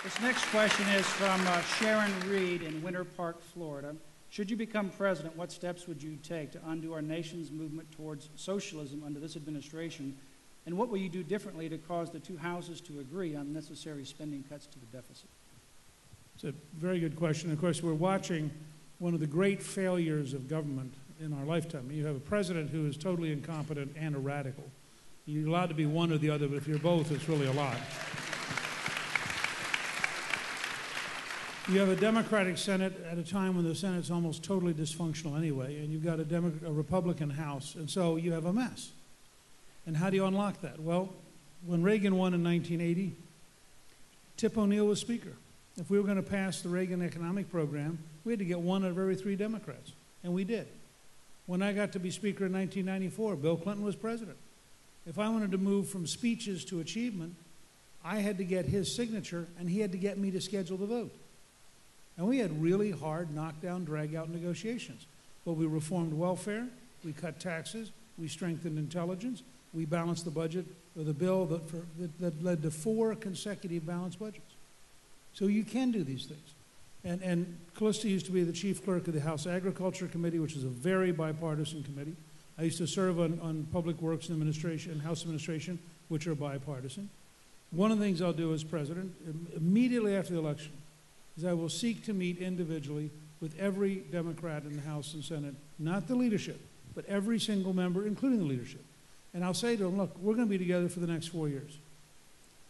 This next question is from Sharon Reed in Winter Park, Florida. Should you become president, what steps would you take to undo our nation's movement towards socialism under this administration? And what will you do differently to cause the two houses to agree on necessary spending cuts to the deficit? It's a very good question. Of course, we're watching one of the great failures of government in our lifetime. You have a president who is totally incompetent and a radical. You're allowed to be one or the other, but if you're both, it's really a lot. You have a Democratic Senate at a time when the Senate's almost totally dysfunctional anyway, and you've got a Republican House, and so you have a mess. And how do you unlock that? Well, when Reagan won in 1980, Tip O'Neill was Speaker. If we were going to pass the Reagan economic program, we had to get one out of every 3 Democrats, and we did. When I got to be Speaker in 1994, Bill Clinton was President. If I wanted to move from speeches to achievement, I had to get his signature, and he had to get me to schedule the vote. And we had really hard knockdown, drag-out negotiations. But we reformed welfare, we cut taxes, we strengthened intelligence, we balanced the budget with a bill that led to 4 consecutive balanced budgets. So you can do these things. And Callista used to be the chief clerk of the House Agriculture Committee, which is a very bipartisan committee. I used to serve on Public Works and Administration and House Administration, which are bipartisan. One of the things I'll do as president, immediately after the election, is I will seek to meet individually with every Democrat in the House and Senate, not the leadership, but every single member, including the leadership. And I'll say to them, look, we're going to be together for the next 4 years.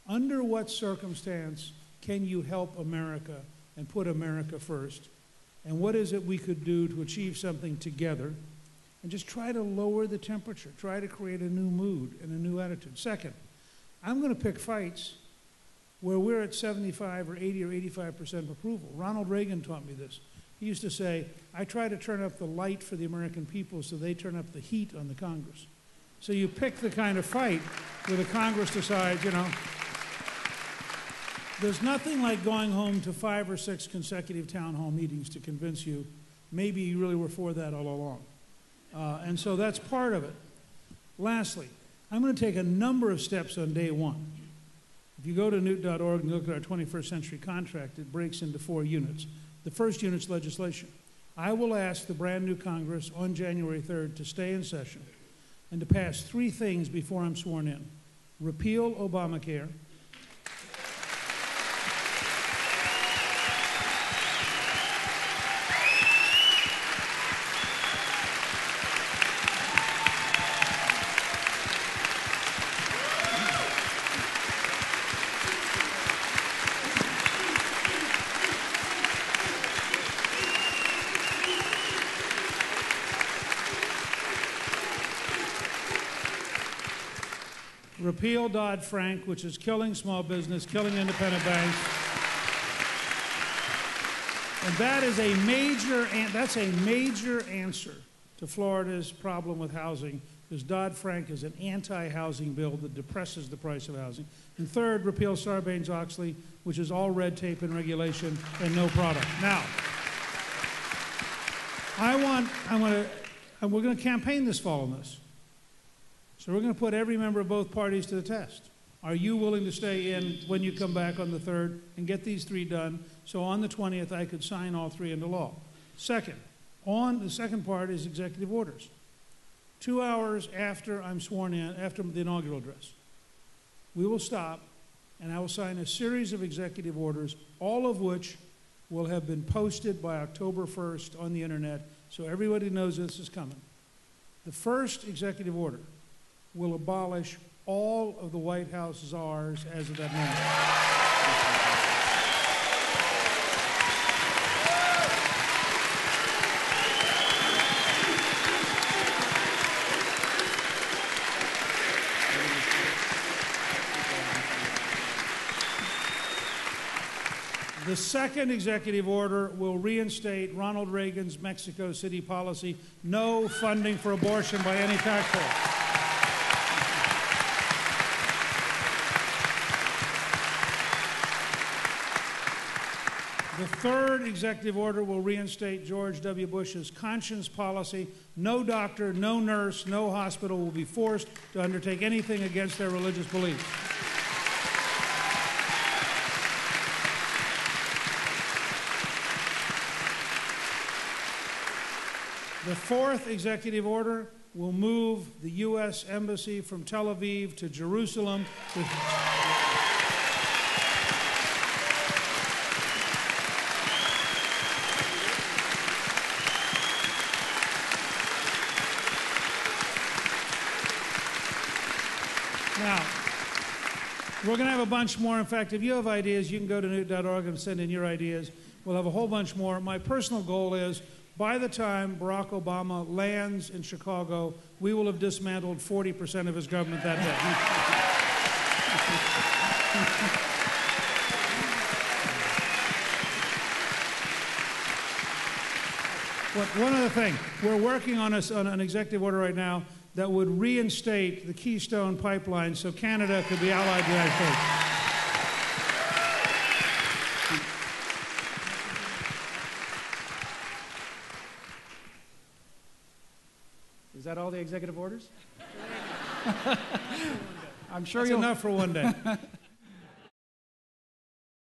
Under what circumstance can you help America and put America first? And what is it we could do to achieve something together? And just try to lower the temperature, try to create a new mood and a new attitude. Second, I'm going to pick fights where we're at 75 or 80 or 85% approval. Ronald Reagan taught me this. He used to say, I try to turn up the light for the American people so they turn up the heat on the Congress. So you pick the kind of fight where the Congress decides, you know, there's nothing like going home to 5 or 6 consecutive town hall meetings to convince you maybe you really were for that all along. And so that's part of it. Lastly, I'm going to take a number of steps on day one. If you go to newt.org and look at our 21st century contract, it breaks into 4 units. The first unit's legislation. I will ask the brand new Congress on January 3rd to stay in session and to pass 3 things before I'm sworn in. Repeal Obamacare, repeal Dodd-Frank, which is killing small business, killing independent banks. And that is that's a major answer to Florida's problem with housing, because Dodd-Frank is an anti-housing bill that depresses the price of housing. And third, repeal Sarbanes-Oxley, which is all red tape and regulation and no product. Now, we're going to campaign this fall on this. So we're going to put every member of both parties to the test. Are you willing to stay in when you come back on the 3rd and get these 3 done so on the 20th I could sign all 3 into law? Second, the second part is executive orders. 2 hours after I'm sworn in, after the inaugural address, we will stop and I will sign a series of executive orders, all of which will have been posted by October 1st on the internet so everybody knows this is coming. The first executive order will abolish all of the White House czars as of that moment. The second executive order will reinstate Ronald Reagan's Mexico City policy, no funding for abortion by any taxpayer. The third executive order will reinstate George W. Bush's conscience policy. No doctor, no nurse, no hospital will be forced to undertake anything against their religious beliefs. The fourth executive order will move the U.S. Embassy from Tel Aviv to Jerusalem. Now, we're going to have a bunch more. In fact, if you have ideas, you can go to newt.org and send in your ideas. We'll have a whole bunch more. My personal goal is, by the time Barack Obama lands in Chicago, we will have dismantled 40% of his government that day. One other thing, we're working on an executive order right now that would reinstate the Keystone Pipeline so Canada could be allied to the United States. Is that all the executive orders? I'm sure That's you'll enough for one day.